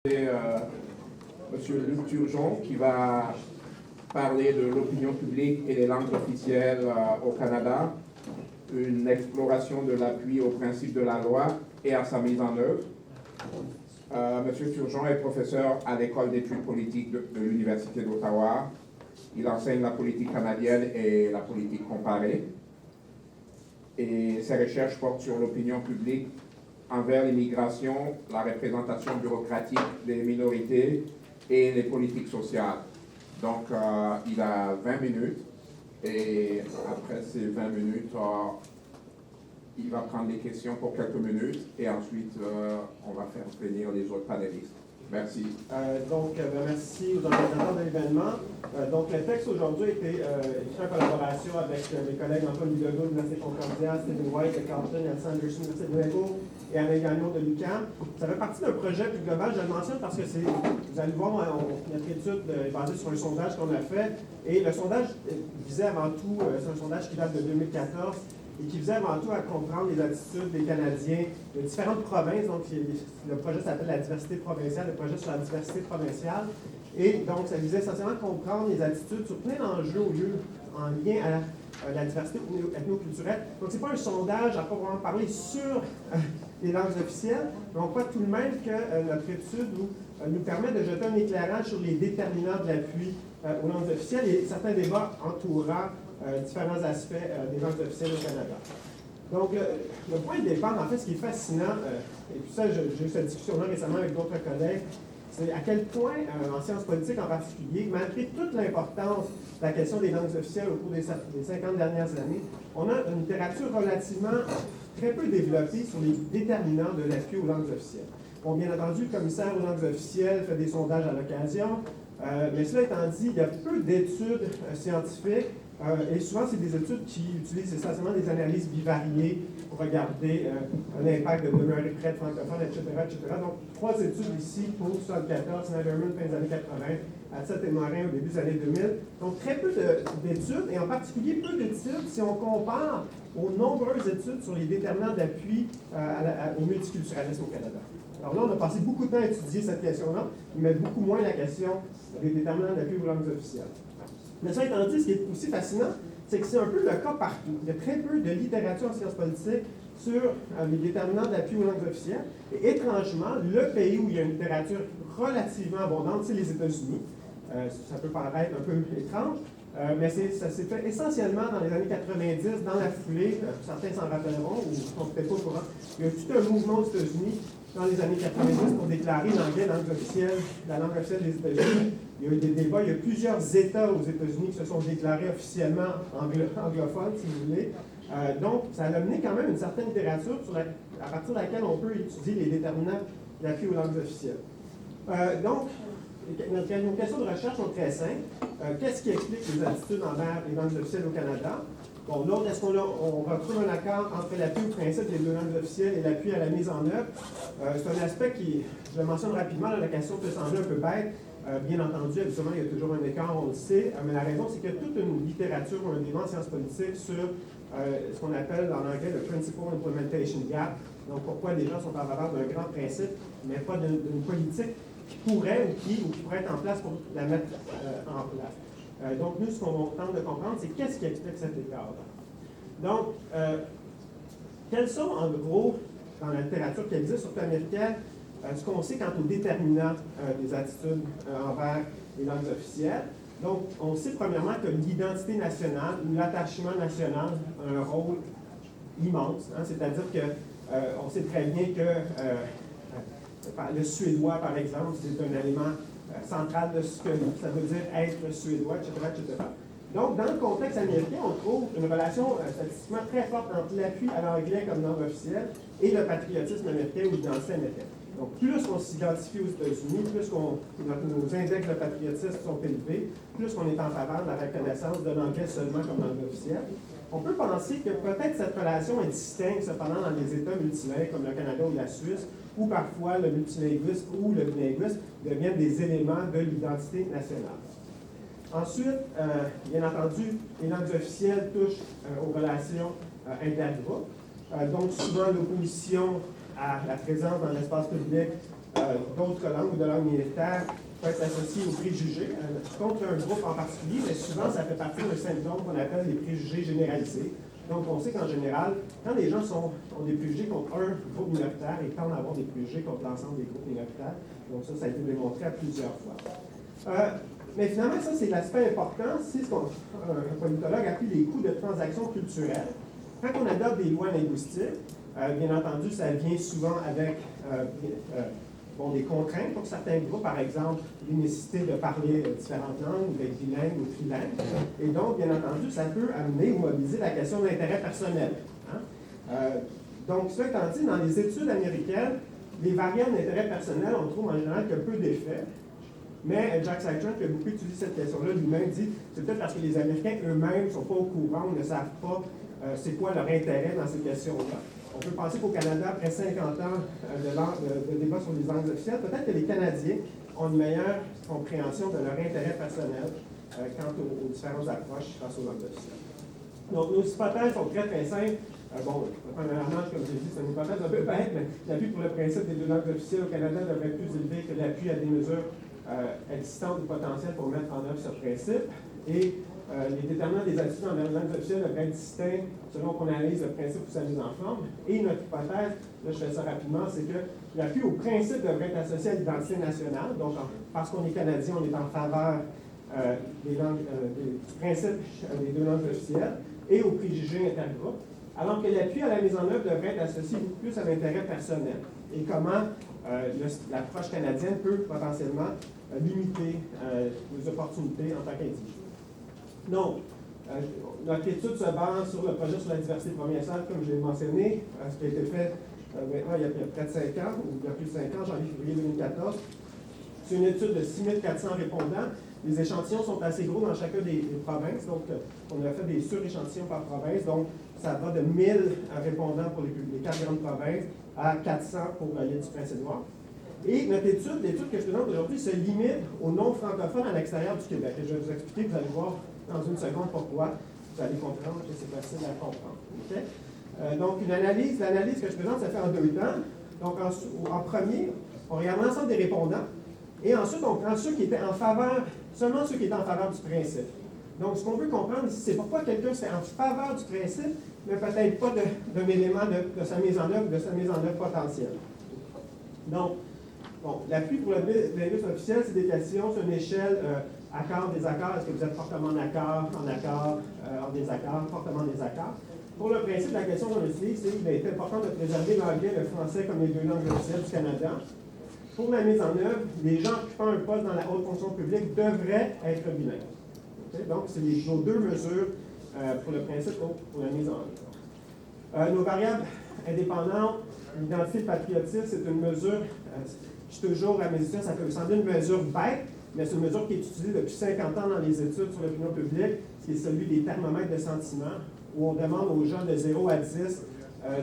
C'est M. Luc Turgeon qui va parler de l'opinion publique et des langues officielles au Canada, une exploration de l'appui au principe de la loi et à sa mise en œuvre. M. Turgeon est professeur à l'École d'études politiques de l'Université d'Ottawa. Il enseigne la politique canadienne et la politique comparée. Et ses recherches portent sur l'opinion publique envers l'immigration, la représentation bureaucratique des minorités et les politiques sociales. Donc, il a 20 minutes et après ces 20 minutes, il va prendre des questions pour quelques minutes et ensuite, on va faire venir les autres panélistes. Merci. Merci aux organisateurs de l'événement. Donc, le texte aujourd'hui a été écrit en collaboration avec mes collègues Antoine Bilodeau de l'Université Concordia, Stephen White de Carleton, Elsa Anderson de l'Université de Glasgow et Alain Gagnon de l'UQAM. Ça fait partie d'un projet plus global, je le mentionne parce que vous allez voir, notre étude est basée sur un sondage qu'on a fait. Et le sondage visait avant tout, c'est un sondage qui date de 2014, et qui visait avant tout à comprendre les attitudes des Canadiens de différentes provinces. Donc, le projet s'appelle la diversité provinciale, le projet sur la diversité provinciale. Et donc, ça visait essentiellement à comprendre les attitudes sur plein d'enjeux en lien à la diversité ethno-culturelle. Donc, ce n'est pas un sondage à proprement parler sur les langues officielles, mais on croit tout de même que notre étude nous permet de jeter un éclairage sur les déterminants de l'appui aux langues officielles et certains débats entourant différents aspects des langues officielles au Canada. Donc, le point de départ, en fait, ce qui est fascinant, et puis ça, j'ai eu cette discussion-là récemment avec d'autres collègues, c'est à quel point, en sciences politiques en particulier, malgré toute l'importance de la question des langues officielles au cours des 50 dernières années, on a une littérature relativement très peu développée sur les déterminants de l'appui aux langues officielles. Bon, bien entendu, le commissaire aux langues officielles fait des sondages à l'occasion, mais cela étant dit, il y a peu d'études scientifiques. Et souvent, c'est des études qui utilisent essentiellement des analyses bivariées pour regarder l'impact de demeurer près de francophones, etc., etc. Donc, 3 études ici pour 1974, Snyderman, fin des années 80, Atsett et Morin au début des années 2000. Donc, très peu d'études, et en particulier peu d'études si on compare aux nombreuses études sur les déterminants d'appui au multiculturalisme au Canada. Alors là, on a passé beaucoup de temps à étudier cette question-là, mais beaucoup moins la question des déterminants d'appui aux langues officielles. Mais ça étant dit, ce qui est aussi fascinant, c'est que c'est un peu le cas partout. Il y a très peu de littérature en sciences politiques sur les déterminants d'appui aux langues officielles. Et étrangement, le pays où il y a une littérature relativement abondante, c'est les États-Unis. Ça peut paraître un peu étrange, mais ça s'est fait essentiellement dans les années 90, dans la foulée, certains s'en rappelleront ou ne sont peut-être pas au courant. Il y a eu tout un mouvement aux États-Unis dans les années 90 pour déclarer l'anglais la langue officielle des États-Unis. Il y a eu des débats, il y a plusieurs États aux États-Unis qui se sont déclarés officiellement anglophones, si vous voulez. Donc, ça a amené quand même une certaine littérature à partir de laquelle on peut étudier les déterminants d'appui aux langues officielles. Donc, nos questions de recherche sont très simples. Qu'est-ce qui explique les attitudes envers les langues officielles au Canada? Bon, l'autre, est-ce qu'on retrouve un accord entre l'appui au principe des 2 langues officielles et l'appui à la mise en œuvre? C'est un aspect qui, je le mentionne rapidement, la question peut sembler un peu bête. Bien entendu, habituellement, il y a toujours un écart, on le sait, mais la raison, c'est qu'il y a toute une littérature ou un débat en sciences politiques sur ce qu'on appelle en anglais le Principal Implementation Gap. Donc, pourquoi les gens sont en faveur d'un grand principe, mais pas d'une politique qui pourrait ou qui pourrait être en place pour la mettre en place. Donc, nous, ce qu'on tente de comprendre, c'est qu'est-ce qui explique cet écart-là. Donc, quels sont, en gros, dans la littérature qui existe, surtout américaine, ce qu'on sait quant aux déterminants des attitudes envers les langues officielles. Donc, on sait premièrement que l'identité nationale, l'attachement national a un rôle immense. C'est-à-dire qu'on sait très bien que le suédois, par exemple, c'est un élément central de ce que ça veut dire être suédois, etc., etc. Donc, dans le contexte américain, on trouve une relation statistiquement très forte entre l'appui à l'anglais comme langue officielle et le patriotisme américain ou l'identité américaine. Donc, plus on s'identifie aux États-Unis, plus nos index de patriotisme sont élevés, plus on est en faveur de la reconnaissance de l'anglais seulement comme langue officielle. On peut penser que peut-être cette relation est distincte cependant dans les États multilingues comme le Canada ou la Suisse, où parfois le multilinguisme ou le bilinguisme deviennent des éléments de l'identité nationale. Ensuite, bien entendu, les langues officielles touchent aux relations intergroupes. Donc, souvent, l'opposition à la présence dans l'espace public d'autres langues ou de langue militaire peut être associé aux préjugés contre un groupe en particulier, mais souvent ça fait partie d'un symptôme qu'on appelle les préjugés généralisés. Donc on sait qu'en général, quand les gens ont des préjugés contre un groupe minoritaire, ils tendent à avoir des préjugés contre l'ensemble des groupes minoritaires. Donc ça a été démontré à plusieurs fois. Mais finalement, ça c'est l'aspect important, c'est ce qu'un politologue appelle les coûts de transaction culturelle. Quand on adopte des lois linguistiques, bien entendu, ça vient souvent avec des contraintes pour certains groupes, par exemple, l'innécessité de parler différentes langues, d'être bilingue ou trilingue. Et donc, bien entendu, ça peut amener ou mobiliser la question de l'intérêt personnel. Donc, cela étant dit, dans les études américaines, les variables d'intérêt personnel, on trouve en général que peu d'effets. Mais Jack Citron, qui a beaucoup utilisé cette question-là, lui-même dit c'est peut-être parce que les Américains eux-mêmes ne sont pas au courant ou ne savent pas c'est quoi leur intérêt dans ces questions-là. On peut penser qu'au Canada, après 50 ans de débat sur les langues officielles, peut-être que les Canadiens ont une meilleure compréhension de leur intérêt personnel quant aux différentes approches face aux langues officielles. Donc, nos hypothèses sont très, très simples. Premièrement, comme je l'ai dit, c'est une hypothèse un peu bête, mais l'appui pour le principe des deux langues officielles au Canada devrait être plus élevé que l'appui à des mesures existantes ou potentielles pour mettre en œuvre ce principe. Et les déterminants des attitudes en langue officielle devraient être distincts selon qu'on analyse le principe ou sa mise en forme. Et notre hypothèse, là je fais ça rapidement, c'est que l'appui au principe devrait être associé à l'identité nationale. Donc, parce qu'on est Canadien, on est en faveur du principe des deux langues officielles et aux préjugés intergroupes. Alors que l'appui à la mise en œuvre devrait être associé beaucoup plus à l'intérêt personnel. Et comment l'approche canadienne peut potentiellement limiter les opportunités en tant qu'individu. Donc, notre étude se base sur le projet sur la diversité provinciale, comme je l'ai mentionné, ce qui a été fait maintenant il y a près de 5 ans, ou il y a plus de 5 ans, janvier-février 2014. C'est une étude de 6400 répondants. Les échantillons sont assez gros dans chacune des provinces, donc on a fait des suréchantillons par province, donc ça va de 1000 répondants pour les 4 grandes provinces à 400 pour l'île du Prince-Édouard. Et notre étude, l'étude que je présente aujourd'hui, se limite aux non-francophones à l'extérieur du Québec. Et je vais vous expliquer, vous allez voir dans une seconde pourquoi. Vous allez comprendre que c'est facile à comprendre. Okay? Donc, l'analyse que je présente, ça fait en 2 temps. Donc, en premier, on regarde l'ensemble des répondants. Et ensuite, on prend ceux qui étaient en faveur, seulement ceux qui étaient en faveur du principe. Donc, ce qu'on veut comprendre ici, c'est pourquoi quelqu'un serait en faveur du principe, mais peut-être pas d'un élément de sa mise en œuvre, de sa mise en œuvre potentielle. Donc, l'appui pour le linguisme officiel, c'est des questions sur une échelle accord, désaccord. Est-ce que vous êtes fortement d'accord, en désaccord, fortement désaccord? Pour le principe, la question qu'on utilise, c'est qu'il est important de préserver l'anglais et le français comme les deux langues officielles du Canada. Pour la mise en œuvre, les gens occupant un poste dans la haute fonction publique devraient être bilingues. Okay? Donc, c'est nos 2 mesures pour le principe pour la mise en œuvre. Nos variables indépendantes, l'identité patriotique, c'est une mesure, je suis toujours à mes études, ça peut sembler une mesure bête, mais c'est une mesure qui est utilisée depuis 50 ans dans les études sur l'opinion publique, qui est celui des thermomètres de sentiment, où on demande aux gens de 0 à 10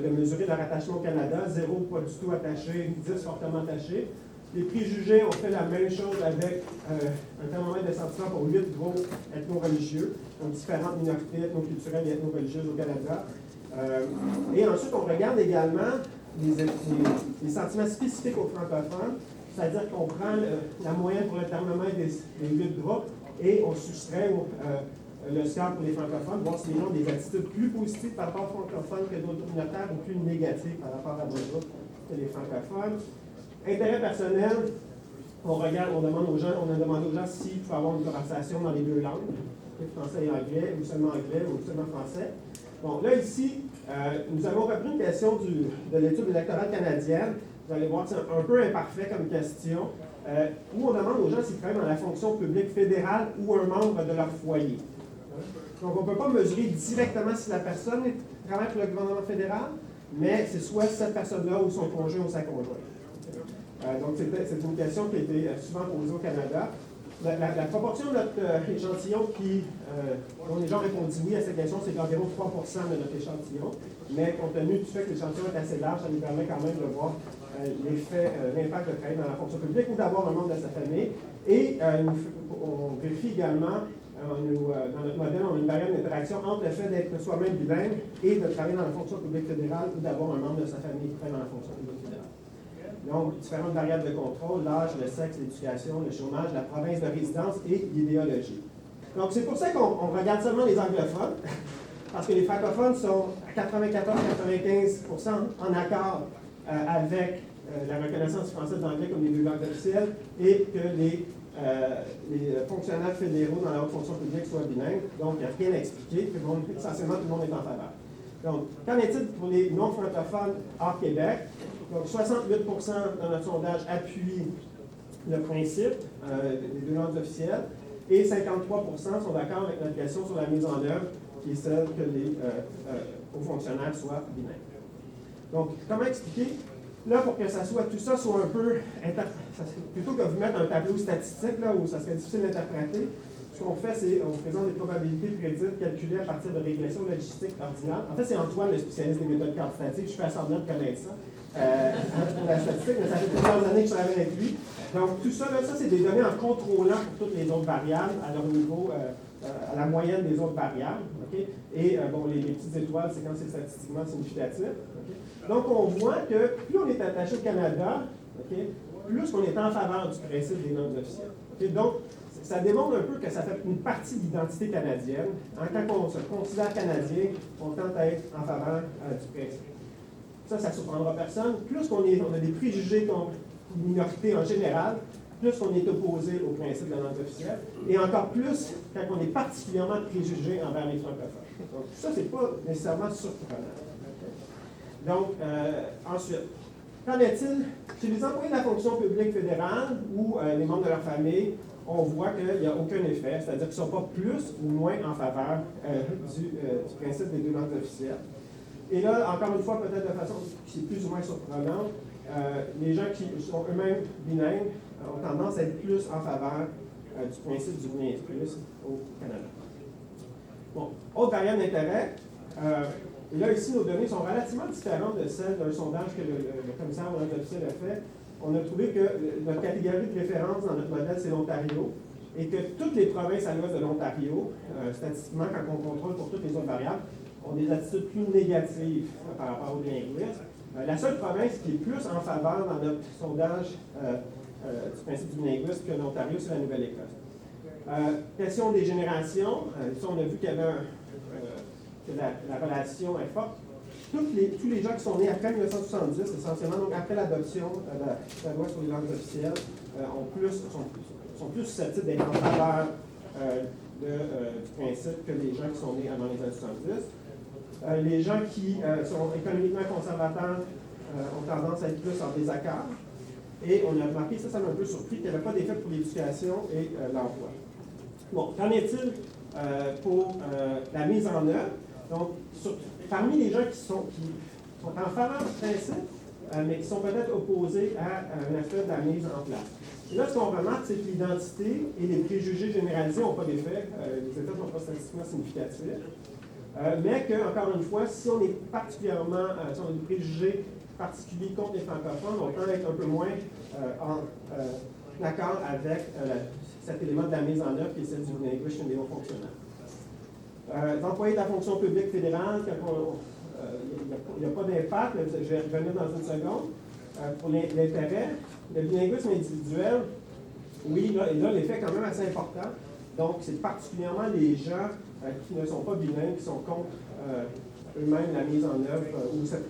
de mesurer leur attachement au Canada, 0 pas du tout attaché, 10 fortement attaché. Les préjugés, on fait la même chose avec un thermomètre de sentiment pour 8 groupes ethno-religieux, donc différentes minorités ethno-culturelles et ethno-religieuses au Canada. Et ensuite, on regarde également les sentiments spécifiques aux francophones, c'est-à-dire qu'on prend la moyenne pour le thermomètre des 8 groupes et on soustrait le score pour les francophones, voir si les gens ont des attitudes plus positives par rapport aux francophones que d'autres communautaires ou plus négatives par rapport à d'autres groupes que les francophones. Intérêt personnel, on demande aux gens s'il faut avoir une conversation dans les 2 langues, français et anglais, ou seulement anglais, ou seulement français. Bon, là, ici, nous avons repris une question de l'étude électorale canadienne. Vous allez voir que c'est un peu imparfait comme question, où on demande aux gens s'ils travaillent dans la fonction publique fédérale ou un membre de leur foyer. Donc, on ne peut pas mesurer directement si la personne travaille pour le gouvernement fédéral, mais c'est soit cette personne-là ou son conjoint ou sa conjointe. Donc, c'est une question qui a été souvent posée au Canada. La proportion de notre échantillon dont les gens ont répondu oui à cette question, c'est environ 3 de notre échantillon. Mais compte tenu du fait que l'échantillon est assez large, ça nous permet quand même de voir l'impact de travailler dans la fonction publique ou d'avoir un membre de sa famille. Et on vérifie également, dans notre modèle, on a une variable d'interaction entre le fait d'être soi-même bilingue et de travailler dans la fonction publique fédérale ou d'avoir un membre de sa famille qui travaille dans la fonction publique fédérale. Donc, différentes variables de contrôle, l'âge, le sexe, l'éducation, le chômage, la province de résidence et l'idéologie. Donc, c'est pour ça qu'on regarde seulement les anglophones, parce que les francophones sont à 94-95% en accord avec la reconnaissance française d'anglais comme les deux langues officielles et que les fonctionnaires fédéraux dans la haute fonction publique soient bilingues. Donc, il n'y a rien à expliquer. Essentiellement, tout le monde est en faveur. Donc, qu'en est-il pour les non-francophones hors Québec? Donc, 68% dans notre sondage appuient le principe des deux langues officielles et 53% sont d'accord avec notre question sur la mise en œuvre, qui est celle que les hauts fonctionnaires soient bilingues. Donc, comment expliquer? Là, pour que tout ça soit un peu, plutôt que de vous mettre un tableau statistique, là, où ça serait difficile d'interpréter, ce qu'on fait, c'est qu'on présente des probabilités prédites calculées à partir de régression logistique ordinaire. En fait, c'est Antoine, le spécialiste des méthodes quantitatives. Je fais semblant de connaître ça pour la statistique, mais ça fait plusieurs années que je travaille avec lui. Donc, tout ça, là, ça, c'est des données en contrôlant pour toutes les autres variables à leur niveau, à la moyenne des autres variables. Okay? Et bon, les petites étoiles, c'est quand c'est statistiquement significatif. Okay? Donc, on voit que plus on est attaché au Canada, okay, plus on est en faveur du principe des langues officielles. Okay? Donc, ça démontre un peu que ça fait une partie de l'identité canadienne. Quand on se considère canadien, on tente à être en faveur du principe. Ça ne surprendra personne. Plus on a des préjugés contre les minorités en général, plus on est opposé au principe de la langue officielle, et encore plus quand on est particulièrement préjugé envers les francophones. Donc, ça, c'est pas nécessairement surprenant. Donc, ensuite, qu'en est-il chez les employés de la fonction publique fédérale ou les membres de leur famille? On voit qu'il n'y a aucun effet, c'est-à-dire qu'ils ne sont pas plus ou moins en faveur du principe des deux langues officielles. Et là, encore une fois, peut-être de façon qui est plus ou moins surprenante, les gens qui sont eux-mêmes bilingues ont tendance à être plus en faveur du principe du bilinguisme au Canada. Bon, autre variable d'intérêt, et là, ici, nos données sont relativement différentes de celles d'un sondage que le commissaire aux langues officielles a fait. On a trouvé que notre catégorie de référence dans notre modèle, c'est l'Ontario, et que toutes les provinces à l'ouest de l'Ontario, statistiquement, quand on contrôle pour toutes les autres variables, ont des attitudes plus négatives par rapport au bilinguisme. La seule province qui est plus en faveur dans notre sondage du principe du bilinguisme que l'Ontario, c'est la Nouvelle-Écosse. Question des générations, ici on a vu qu'il y avait que la relation est forte. Tous les gens qui sont nés après 1970, essentiellement, donc après l'adoption de la loi sur les langues officielles, sont plus susceptibles d'être en faveur du principe que les gens qui sont nés avant les années 70. Les gens qui sont économiquement conservateurs ont tendance à être plus en désaccord. Et on a remarqué, ça m'a un peu surpris, qu'il n'y avait pas d'effet pour l'éducation et l'emploi. Bon, qu'en est-il pour la mise en œuvre? Donc, parmi les gens qui sont en faveur du principe, mais qui sont peut-être opposés à un aspect de la mise en place. Et là, ce qu'on remarque, c'est que l'identité et les préjugés généralisés n'ont pas d'effet. Les effets ne sont pas statistiquement significatifs. Mais que, encore une fois, si on est particulièrement, si on a des préjugés particuliers contre les francophones, on peut être un peu moins en accord avec cet élément de la mise en œuvre qui est celle du bilinguisme chez les hauts fonctionnaires. Les employés de la fonction publique fédérale, il n'y a pas d'impact, je vais revenir dans une seconde. Pour l'intérêt, le bilinguisme individuel, oui, là l'effet est quand même assez important. Donc, c'est particulièrement les gens qui ne sont pas bilingues, qui sont contre eux-mêmes la mise en œuvre, ou cette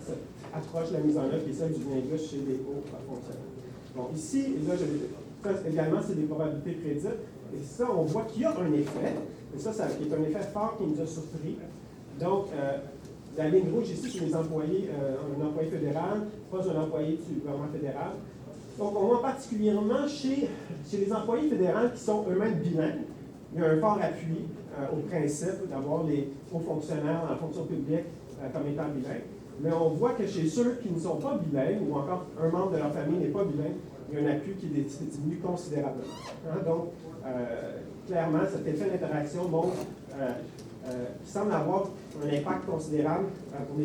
approche de la mise en œuvre qui est celle du bilinguisme chez les hauts fonctionnaires. Donc, ici, là, ça également, c'est des probabilités prédites. Et ça, on voit qu'il y a un effet. Et ça qui est un effet fort qui nous a surpris. Donc, la ligne rouge ici, c'est les employés, un employé fédéral, pas un employé du gouvernement fédéral. Donc, on voit particulièrement chez les employés fédéraux qui sont eux-mêmes bilingues, il y a un fort appui au principe d'avoir les hauts fonctionnaires en fonction publique comme étant bilingues. Mais on voit que chez ceux qui ne sont pas bilingues, ou encore un membre de leur famille n'est pas bilingue, il y a un appui qui diminue considérablement. Donc, clairement, cet effet d'interaction montre qui semble avoir un impact considérable pour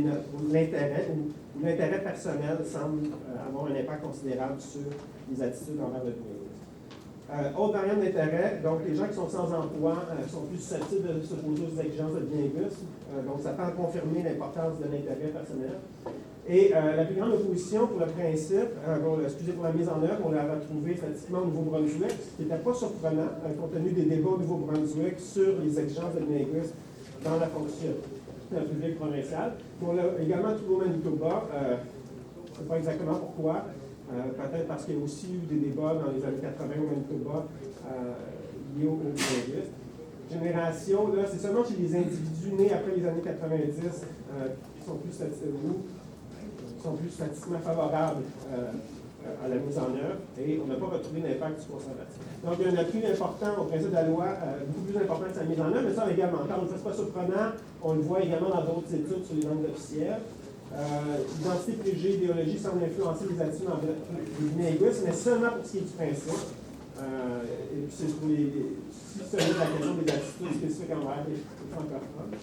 l'intérêt, ou l'intérêt personnel semble avoir un impact considérable sur les attitudes envers le bilinguisme. Autre variante d'intérêt, donc les gens qui sont sans emploi sont plus susceptibles de s'opposer aux exigences de bilinguisme, donc ça tend à confirmer l'importance de l'intérêt personnel. Et la plus grande opposition pour le principe, pour la mise en œuvre, on l'a retrouvé statistiquement au Nouveau-Brunswick, ce qui n'était pas surprenant, compte tenu des débats au Nouveau-Brunswick sur les exigences de bilinguisme dans la fonction publique provinciale. On l'a également trouvé au Manitoba, je ne sais pas exactement pourquoi, peut-être parce qu'il y a aussi eu des débats dans les années 80 au Manitoba liés au bilinguisme. Génération, là, c'est seulement chez les individus nés après les années 90 qui sont plus statistiquement favorables à la mise en œuvre, et on n'a pas retrouvé l'impact du conservatisme. Donc, il y a un appui important au principe de la loi, beaucoup plus important que sa mise en œuvre, mais ça également, encore une fois, c'est pas surprenant, on le voit également dans d'autres études sur les langues officielles. Identité, préjugés, idéologie semblent influencer les attitudes du bilinguisme, mais seulement pour ce qui est du principe. Et puis c'est pour si c'est la question des attitudes spécifiques envers les francophones.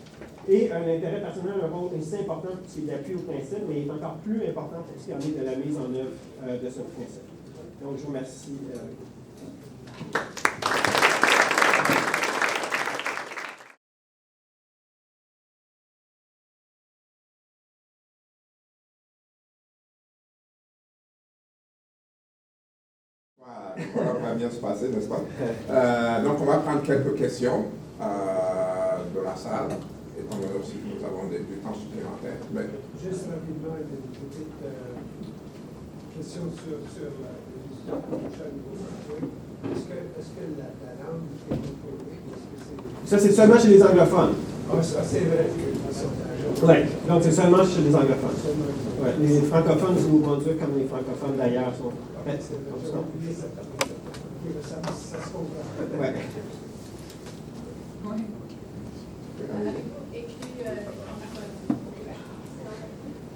Et un intérêt personnel a un rôle aussi important pour ce qui est d'appui au principe, mais il est encore plus important pour ce qui en est de la mise en œuvre de ce principe. Donc, je vous remercie. Voilà, va bien se passer, n'est-ce pas? Donc, on va prendre quelques questions de la salle, étant donné aussi que nous avons du temps supplémentaire. Mais... Juste rapidement, une petite question sur la prochaine Nouveau-Brunswick. Est-ce que la langue est contrôlée? Ça, c'est seulement chez les anglophones. Ah, ça, c'est vrai. Oui, donc c'est seulement chez les anglophones. Ouais. Les francophones du Nouveau-Brunswick, comme les francophones d'ailleurs, sont faits. Ça se comprend. Ouais.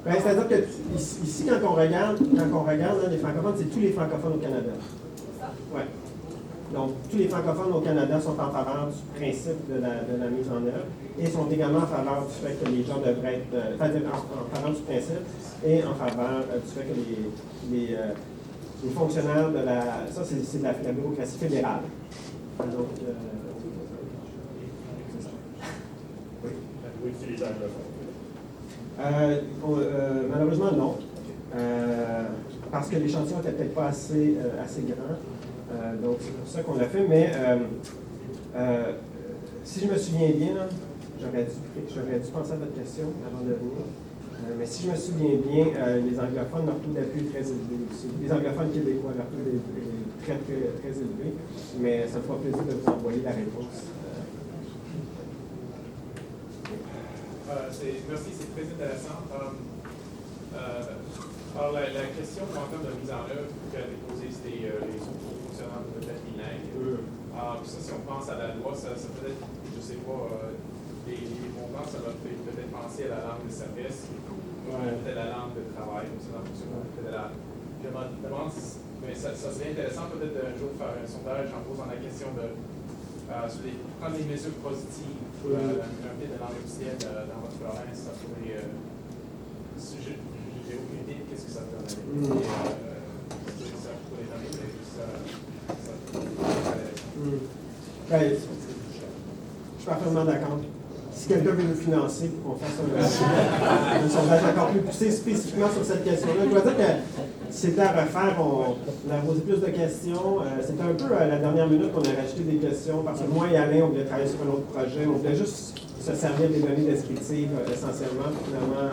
Ben, c'est-à-dire que ici, quand on regarde là, les francophones, c'est tous les francophones au Canada. Ouais. Donc, tous les francophones au Canada sont en faveur du principe de la mise en œuvre et sont également en faveur du fait que les gens devraient être, en faveur du principe et en faveur du fait que les fonctionnaires de la... Ça, c'est de la bureaucratie fédérale. Donc, c'est ça. Oui, c'est les anglophones. Malheureusement, non. Parce que l'échantillon n'était peut-être pas assez grand. Donc, c'est pour ça qu'on l'a fait. Mais si je me souviens bien, j'aurais dû penser à votre question avant de venir. Mais si je me souviens bien, les anglophones, leur taux d'appui est très élevé aussi. Les anglophones québécois, leur taux d'appui est très, très, très élevé. Mais ça me fera plaisir de vous envoyer la réponse. Merci, c'est très intéressant. Alors, la question en termes de mise en œuvre que a déposée, c'était les fonctionnaires de peut-être bilingues. Ça, si on pense à la loi, ça peut être, je ne sais pas, les montants, ça va peut-être penser à la langue de service, peut-être la langue de travail, aussi dans le fonctionnement. Je me demande, mais ça serait intéressant peut-être un jour de faire un sondage en posant la question de prendre des mesures positives pour l'implanter de langue officielle dans votre province. Ça pourrait. J'ai aucune idée de qu'est-ce que ça donnerait. Ça pourrait donner, mais ça Ben, je suis parfaitement d'accord. Si quelqu'un veut nous financer pour qu'on fasse un sondage encore plus poussé spécifiquement sur cette question-là, je dois dire que c'était à refaire, on a posé plus de questions. C'était un peu à la dernière minute qu'on a rajouté des questions parce que moi et Alain, on voulait travailler sur un autre projet. On voulait juste se servir des données descriptives essentiellement. Finalement,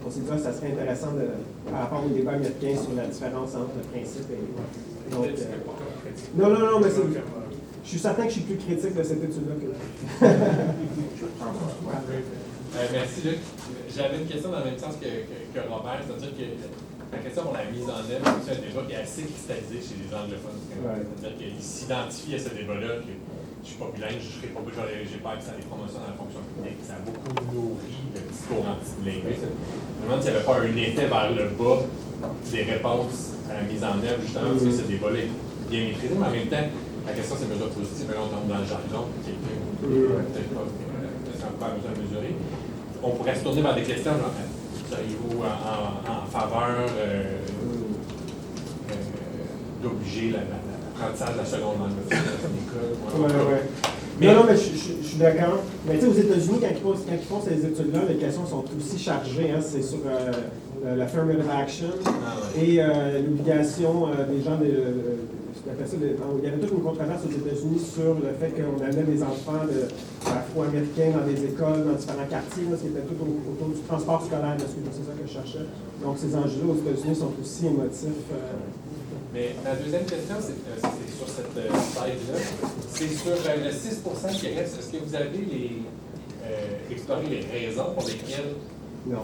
on s'est dit que ça serait intéressant par rapport au débat américain sur la différence entre le principe et... Donc, non, mais c'est... Je suis certain que je suis plus critique de cette étude-là que... Merci, Luc. J'avais une question dans le même sens que Robert, c'est-à-dire que la question pour la mise en œuvre, c'est un débat qui est assez cristallisé chez les anglophones. C'est-à-dire qu'ils s'identifient à ce débat-là, que je suis pas bilingue, j'ai pas accès à des promotions dans la fonction publique. Ça a beaucoup nourri le discours anti-bilinguisme. Je me demande s'il n'y avait pas un effet vers le bas des réponses à la mise en œuvre, justement, parce que ce débat-là est bien maîtrisé, mais en même temps, la question c'est mesure positive, mais là on tombe dans le jargon, qui est peut-être pas encore besoin de mesurer. On pourrait se tourner vers des questions, genre, seriez-vous en faveur d'obliger l'apprentissage de la seconde langue officielle dans une école? Ouais. Non, mais je suis d'accord. Mais tu sais, aux États-Unis, quand ils font ces études-là, les questions sont aussi chargées. Hein, c'est sur l'affirmative action et l'obligation des gens il y avait toute une controverse aux États-Unis sur le fait qu'on amenait des enfants afro-américains dans des écoles, dans différents quartiers, là, ce qui était tout autour du transport scolaire, parce que c'est ça que je cherchais. Donc, ces enjeux-là aux États-Unis sont aussi émotifs. Mais ma deuxième question, c'est sur cette slide-là. C'est sur le 6% qui reste. Est-ce que vous avez exploré les raisons pour lesquelles Non.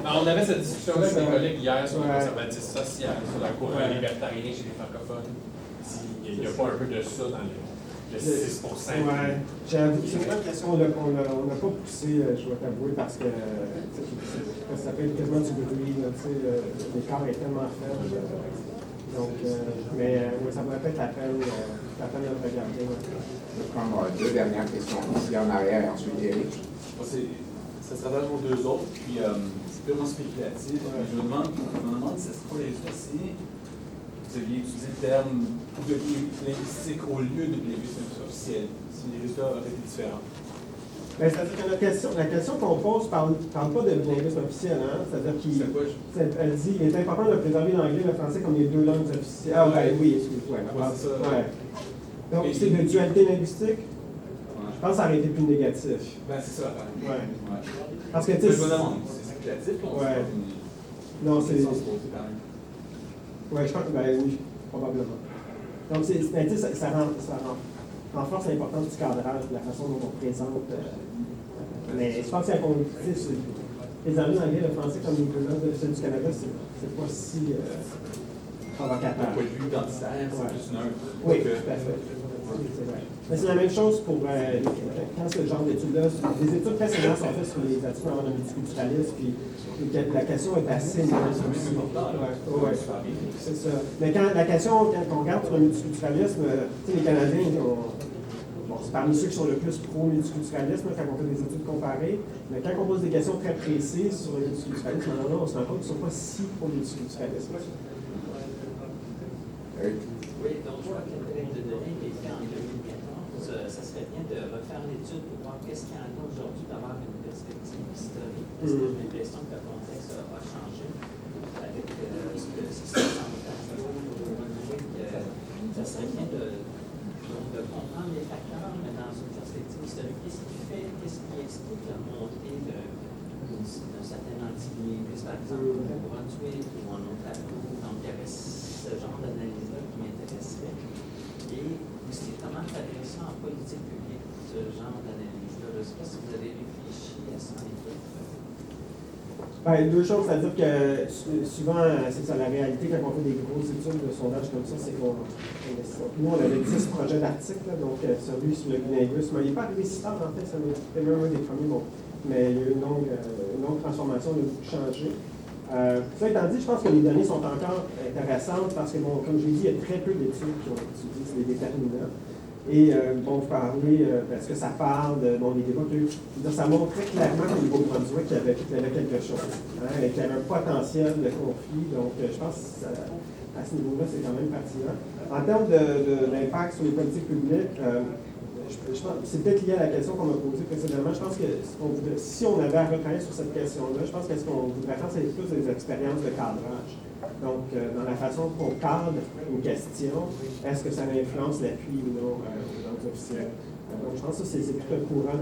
On avait cette discussion-là avec mes collègues hier sur le conservatisme social, sur la courant libertarien chez les francophones. Il n'y a pas un peu de ça dans le 6%. Oui. C'est une question qu'on n'a pas poussé, je dois t'avouer, parce que ça s'appelle quasiment du bruit. L'écart est tellement faible. Donc, oui, ça pourrait être la peine de le regarder. Je vais prendre deux dernières questions ici en arrière et ensuite Éric. Ça se rattache aux deux autres, puis c'est purement spéculatif. Je me demande si ça se pourrait aussi, vous aviez utilisé le terme de linguistique au lieu de linguistique officielle, si les résultats auraient été différents. Ben, c'est-à-dire que la question qu'on pose ne parle pas de linguisme officiel, hein? C'est-à-dire qu'elle dit qu'il est important de préserver l'anglais et le français comme les deux langues officielles. Ah, ben oui, excuse-moi. C'est ça. Ouais. Donc, c'est de dualité linguistique? Je pense que ça aurait été plus négatif. Ben, c'est ça, Ouais. ouais. Parce que, tu Je sais. me demande, c'est spéculatif, on Ouais. Non, c'est. quand même. Oui, je pense que, ben oui, probablement. Donc, ça renforce l'importance du cadrage, de la façon dont on présente. Mais je pense que préserver l'anglais et le français comme les deux langues officielles du Canada, c'est pas si provocateur. D'un point de vue identitaire, c'est plus neutre. Oui, tout à fait. C'est vrai. Mais c'est la même chose pour quand ce genre d'études-là. Les études précédentes sont faites sur les attitudes envers le multiculturalisme, puis la question est assez neutre aussi. Ouais, c'est ça. Mais quand on regarde sur le multiculturalisme, les Canadiens, c'est parmi ceux qui sont le plus pro-multiculturalisme quand on fait des études comparées, mais quand on pose des questions très précises sur le multiculturalisme, on se rend compte qu'ils ne sont pas si pro-multiculturalisme. Oui, donc je vois que la collecte de données a été faite en 2014. Ça serait bien de refaire l'étude pour voir qu'est-ce qu'il y en a aujourd'hui, d'avoir une perspective historique. Parce que j'ai l'impression que le contexte a changé avec ce qui se passe en Ontario. Ça serait bien de comprendre les facteurs, mais dans une perspective historique. Qu'est-ce qui explique la montée d'un certain antilinguisme, par exemple, au Brunswick ou en Ontario? Donc, il y avait ce genre d'analyse-là qui m'intéresserait. Et aussi, comment traiter ça en politique publique, ce genre d'analyse-là? Je ne sais pas si vous avez réfléchi à ça en effet. Ben, deux choses, c'est-à-dire que souvent, c'est ça la réalité quand on fait des grosses études de sondage comme ça, c'est qu'on. Nous, on avait 10 projets d'articles, donc celui sur le bilinguisme. Il n'est pas arrivé si tard, en fait, c'était même un des premiers, bon. Mais il y a eu une longue transformation, il a beaucoup changé. Ça étant dit, je pense que les données sont encore intéressantes parce que, bon, comme je l'ai dit, il y a très peu d'études qui ont étudié les déterminants. Et, bon, vous parlez, est-ce que ça parle de, bon, les débats qu'il y a eu, ça montre très clairement qu'au Nouveau-Brunswick, il y avait quelque chose, hein, et qu'il y avait un potentiel de conflit. Donc, je pense que à ce niveau-là, c'est quand même pertinent. En termes d'impact sur les politiques publiques, je pense c'est peut-être lié à la question qu'on m'a posée précédemment. Je pense que si on avait à retravailler sur cette question-là, je pense que ce qu'on voudrait faire, c'est plus des expériences de cadrage. Donc, dans la façon qu'on cadre une question, est-ce que ça influence l'appui ou non aux langues officielles? Donc, je pense que c'est tout un courant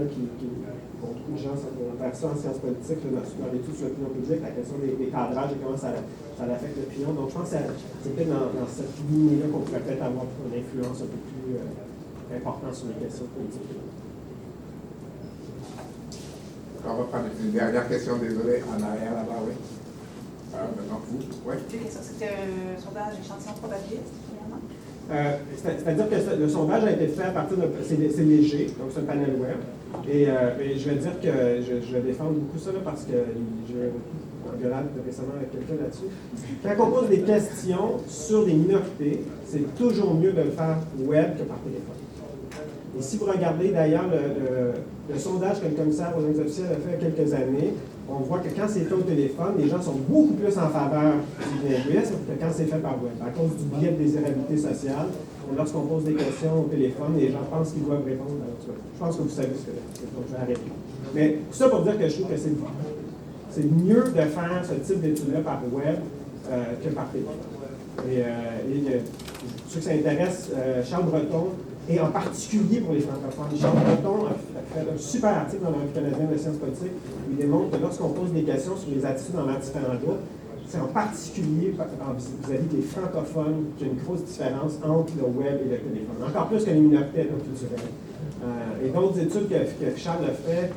pour beaucoup de gens, on vers ça en sciences politiques, dans l'étude sur l'opinion publique, la question des cadrages et comment ça affecte l'opinion. Donc, je pense que c'est peut-être dans cette ligne-là qu'on pourrait peut-être avoir une influence un peu plus importante sur les questions politiques. On va prendre une dernière question, désolé, en arrière là-bas, oui. Maintenant, vous, oui. C'était un sondage échantillon probabiliste, finalement? C'est-à-dire que le sondage a été fait à partir de. C'est léger, donc c'est un panel web. Et je vais dire que je vais défendre beaucoup ça là, parce que j'ai eu un engueulade récemment avec quelqu'un là-dessus. Quand on pose des questions sur des minorités, c'est toujours mieux de le faire web que par téléphone. Et si vous regardez d'ailleurs le sondage que le commissaire aux langues officielles a fait il y a quelques années, on voit que quand c'est fait au téléphone, les gens sont beaucoup plus en faveur du linguisme que quand c'est fait par web, à cause du biais de désirabilité sociale. Lorsqu'on pose des questions au téléphone, les gens pensent qu'ils doivent répondre. Je pense que vous savez ce que c'est, donc je vais arrêter. Mais tout ça pour dire que je trouve que c'est mieux de faire ce type d'études-là par web que par téléphone. Et ceux qui s'intéressent, Charles Breton, et en particulier pour les francophones, Charles Breton a fait un super article dans la Revue canadienne de sciences politiques où il démontre que lorsqu'on pose des questions sur les attitudes envers différents groupes, c'est en particulier vis-à-vis des francophones qu'il y a une grosse différence entre le web et le téléphone, encore plus que les minorités ethnoculturelles. Et d'autres études que Charles a fait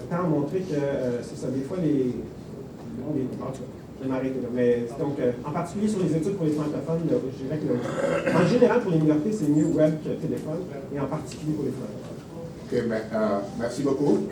tendent à montrer que c'est ça, des fois en tout cas, je vais m'arrêter là. Mais donc, en particulier sur les études pour les francophones, je dirais que en général pour les minorités, c'est mieux web que téléphone, et en particulier pour les francophones. OK, ben, merci beaucoup.